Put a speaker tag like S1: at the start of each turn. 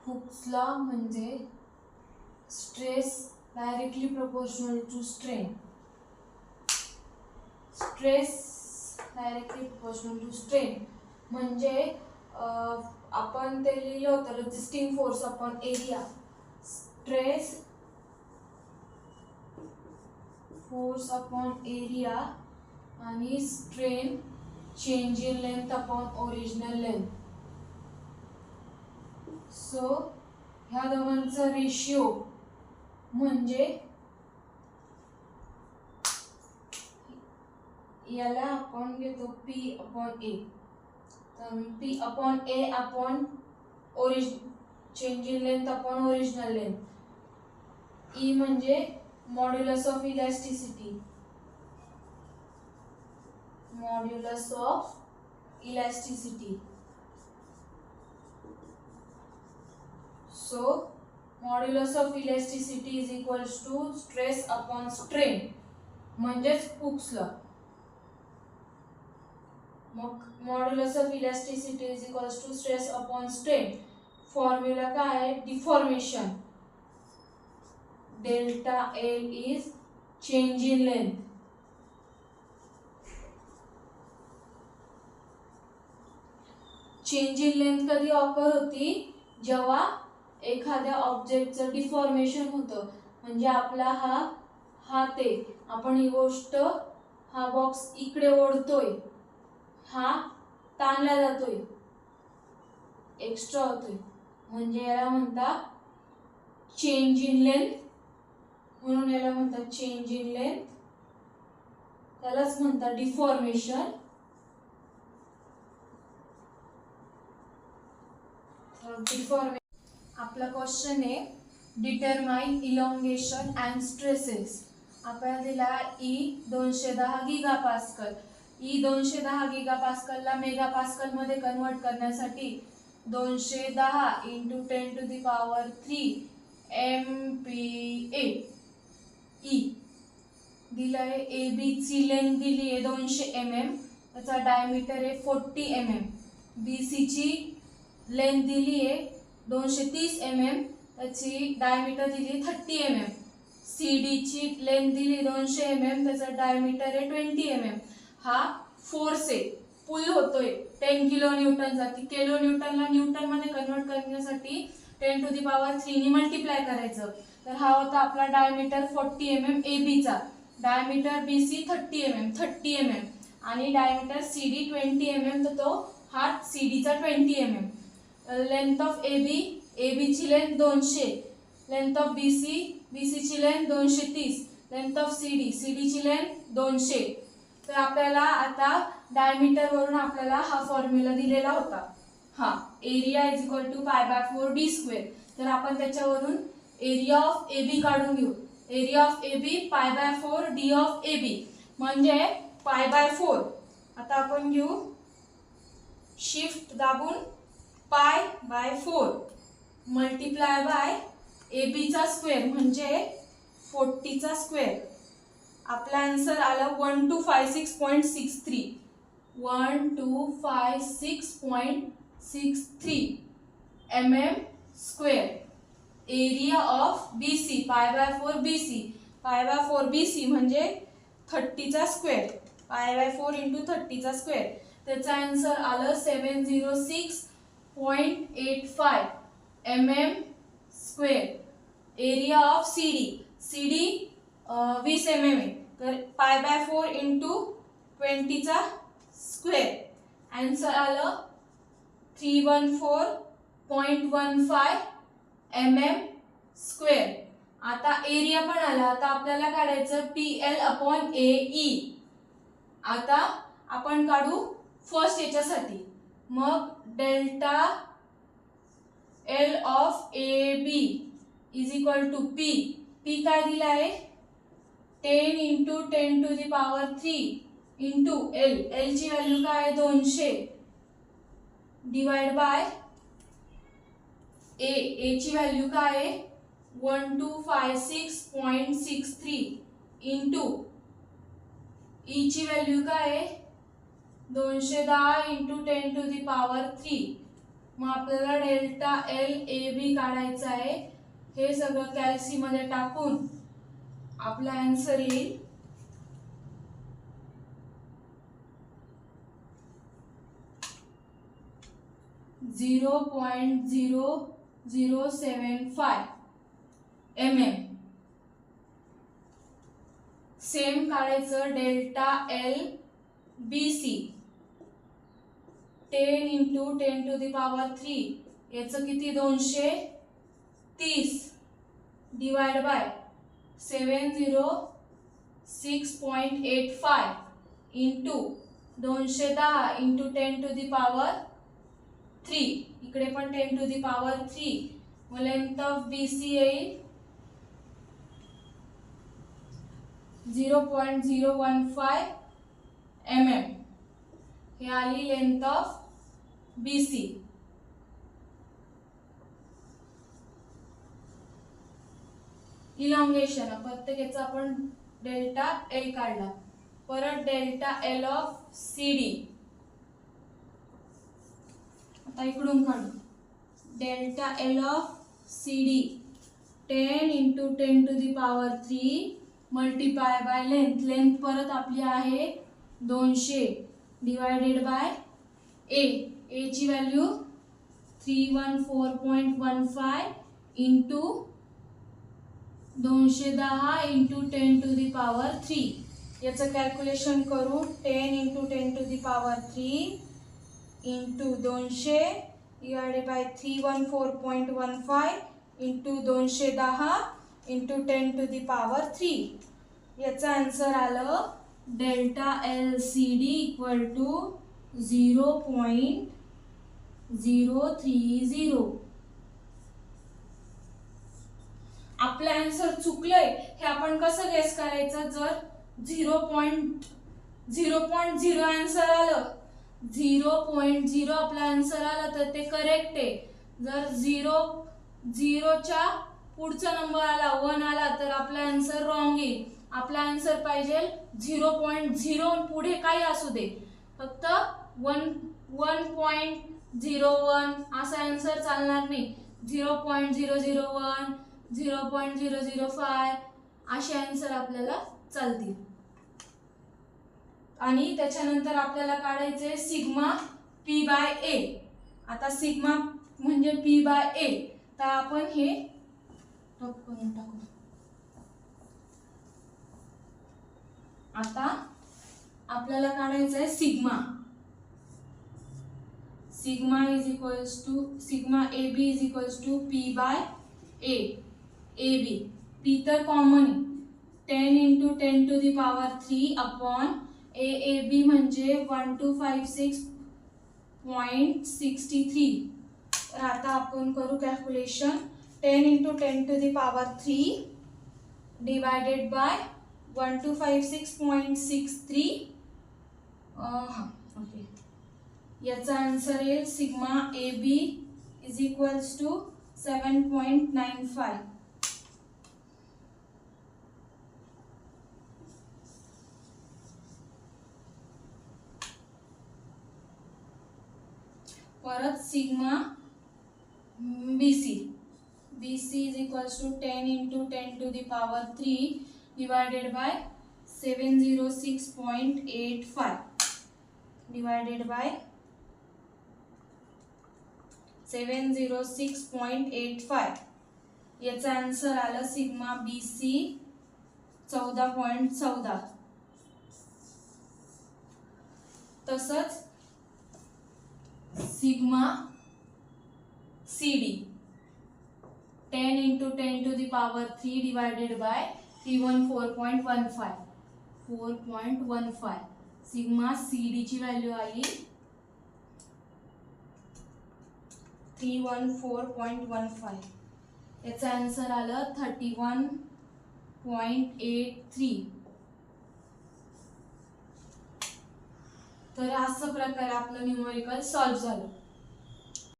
S1: Hooks law म्हणजे stress directly proportional to strain. Stress directly proportional to strain म्हणजे आपण ते लिहिलं होतं resisting force upon area. Stress force upon area आणि strain change in length upon original length. So ह्या दोघांचा ratio म्हणजे याला आपण घेतो P अपॉन A. तर P upon A upon change in length upon original length. E म्हणजे modulus of elasticity. Modulus of elasticity. So modulus of elasticity is equals to stress upon strain म्हणजेच Hooke's law. मग modulus of elasticity is equals to stress upon strain. Formula काय आहे? Deformation. Delta L is change in length. Change in length कधी occur होती? जेव्हा एखाद्या ऑब्जेक्टचं deformation होतं. म्हणजे आपला हा हात आहे, आपण ही गोष्ट हा बॉक्स इकडे ओढतोय, हा ताणला जातोय, एक्स्ट्रा होतोय, म्हणजे याला म्हणतात चेंज इन लेंथ. म्हणून याला म्हणतात चेंज इन लेंथ. त्यालाच म्हणतात डिफॉर्मेशन. आपला क्वेश्चन आहे डिटरमाइन इलॉंगेशन अँड स्ट्रेसेस. आपल्याला दिला E 210 गीगापास्कल. E 210 गीगापास्कलला मेगापास्कल मध्ये कन्वर्ट करण्यासाठी 210 × 10⁻³ MPa E दिलाय. AB ची लेंथ दिली आहे 200 mm, त्याचा डायमीटर आहे 40 mm. BC ची लेंथ दिली आहे 230 mm, त्याची डायमीटर दिली 30 mm. CD ची लेंथ दिली 200 mm, त्याचा डायमीटर आहे 20 mm. हा फोर्स आहे, पुल होतोय 10 किलो न्यूटन जाती. किलो न्यूटनला न्यूटन मध्ये कन्वर्ट करण्यासाठी 10⁻³ नी मल्टिप्लाय करायचं. तर हा होता आपला डायमीटर 40 mm AB चा. डायमीटर BC 30 mm आणि डायमीटर CD 20 mm, तर तो हा CD चा 20 mm. लेंथ ऑफ AB ची लेंथ 200, लेंथ ऑफ BC ची लेंथ 230, लेंथ ऑफ CD ची लेंथ 200. तर आपल्याला आता डायमीटर वरून आपल्याला हा फॉर्म्युला दिलेला होता. हा area is equal to π/4d². तर आपण त्याच्यावरून एरिया ऑफ AB काढून घेऊ. Area of AB π/4d of AB म्हणजे π/4. आता आपण घेऊ शिफ्ट दाबून π/4 मल्टिप्लाय बाय AB चा स्क्वेअर म्हणजे 40 चा स्क्वेअर. आपला आन्सर आला 1256.63. 1256.63 mm². Area of BC π/4 BC. π/4 BC म्हणजे 30 चा स्क्वेअर. π/4 × 30 चा स्क्वेअर. त्याचा आन्सर आलं 706.85 mm². Area of CD 20 mm आहे, तर π/4 × 20 चा स्क्वेअर. आन्सर आलं 314.15 mm². आता एरिया पण आला. आता आपल्याला काढायचं PL/AE. आता आपण काढू फर्स्ट याच्यासाठी. मग delta L of AB is equal to P. काय दिला आहे? 10 × 10⁻³ इंटू L. ची व्हॅल्यू काय आहे? 200 डिवाइड बाय A. ची व्हॅल्यू काय आहे? 1256.63 इंटू E ची व्हॅल्यू काय आहे? 210 × 10⁻³ मग आपल्याला डेल्टा एल ए बी काढायचा आहे. हे सगळं कॅल्सी मध्ये टाकून आपला आन्सर येईल 0.0075 mm. सेम काढायचं डेल्टा एल बी सी 10 × 10⁻³ याचं किती 230 डिवाइड बाय 706.85 इंटू 210 इंटू 10⁻³ इकडे पण 10⁻³ मग लेंथ ऑफ BC येईल 0.015 mm. हे आली लेंथ ऑफ BC. इलॉंगेशन प्रत्येकाचा आपण डेल्टा एल काढला. परत डेल्टा एल ऑफ CD आता इकडून काढू. Delta L of CD 10 × 10⁻³ multiply by length. Length परत आपली आहे 200 डिवाइडेड बाय ए. ए ची व्हॅल्यू 314.15 इंटू 210 इंटू 10⁻³ याचं कॅल्क्युलेशन करू. 10 × 10⁻³ into 200 divided by 314.15 into 210 into 10⁻³ याचा आन्सर आलं डेल्टा LCD इक्वल टू 0.030. आपलं आन्सर चुकलंय हे आपण कसं गेस करायचं. जर 0.0 आन्सर आलं 0.0 आपला आन्सर आला तर ते करेक्ट आहे. जर 0च्या पुढचा नंबर आला 1 आला तर आपला आन्सर रॉंग येईल. आपला आन्सर पाहिजे 0.0 पुढे काही असू दे फक्त 1.01 असा आन्सर चालणार नाही. 0.001 0.005 असे आन्सर आपल्याला चालतील. आणि त्याच्यानंतर आपल्याला काढायचे सिग्मा P/A. आता सिग्मा म्हणजे P/A तर आपण हे टाकू. आता आपल्याला काढायचं आहे sigma. Sigma is equals to sigma AB is equals to P/A. AB P तर कॉमन 10 × 10⁻³ अपॉन AAB म्हणजे 1256.63. तर आता आपण करू कॅल्क्युलेशन. 10 × 10⁻³ divided by 1256.63. ओके याचा आन्सर येईल sigma AB is equals to 7.95. परत sigma BC is equals to 10 × 10⁻³ divided by 706.85 divided by 706.85 याचा आन्सर आलं सिग्मा BC 14.14. तसंच sigma CD 10 × 10⁻³ divided bye 314.15 sigma CD ची व्हॅल्यू आली 314.15. याचा आन्सर आलं 31.83. तर असं प्रकारे आपलं न्यूमेरिकल सॉल्व्ह झालं.